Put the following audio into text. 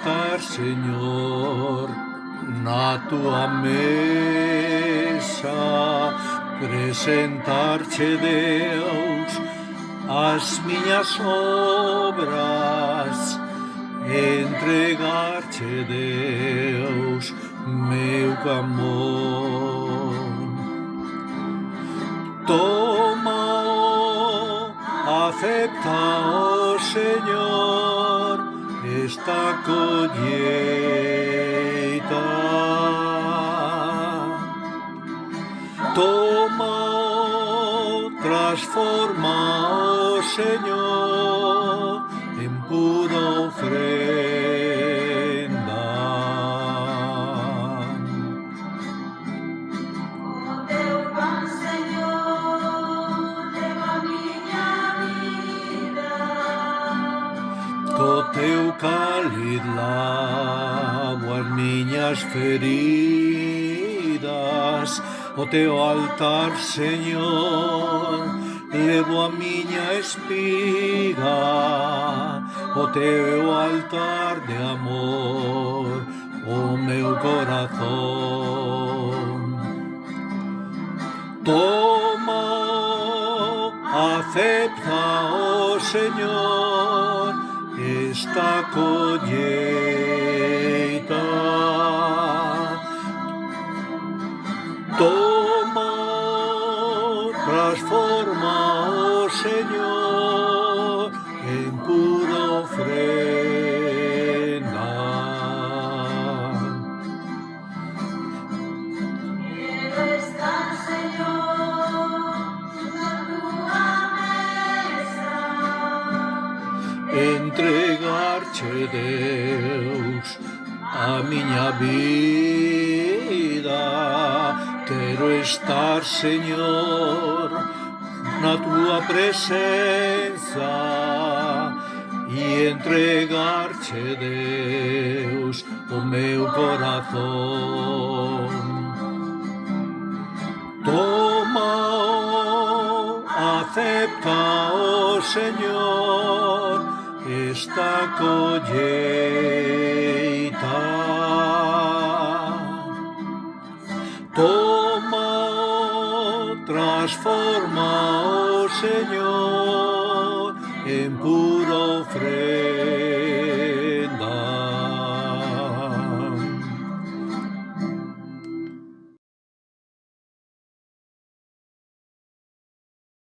estar, Señor, na tua mesa, presentarche, Deus, as miñas obras, entregarche, Deus, meu clamor. Toma-o, acepta-o, Señor, esta colleita. Toma-o, transforma-o, Señor, en pura ofrenda. Co teu cáliz lavo as miñas feridas, o teu altar, Señor, levo a miña espiga, o teu altar de amor, o meu corazón. Toma-o, acepta-o, Señor, esta colleita. Toma-o, transforma-o, Señor, en pura ofrenda. Quiero estar, Señor, na tua mesa. Entregarche, Deus, a miña vida. Quero estar, Señor, na tua presenza e entregarche, Deus, o meu corazón. Toma-o, acepta-o, Señor, esta colleita. Toma-o, transforma-o, Señor, en pura ofrenda.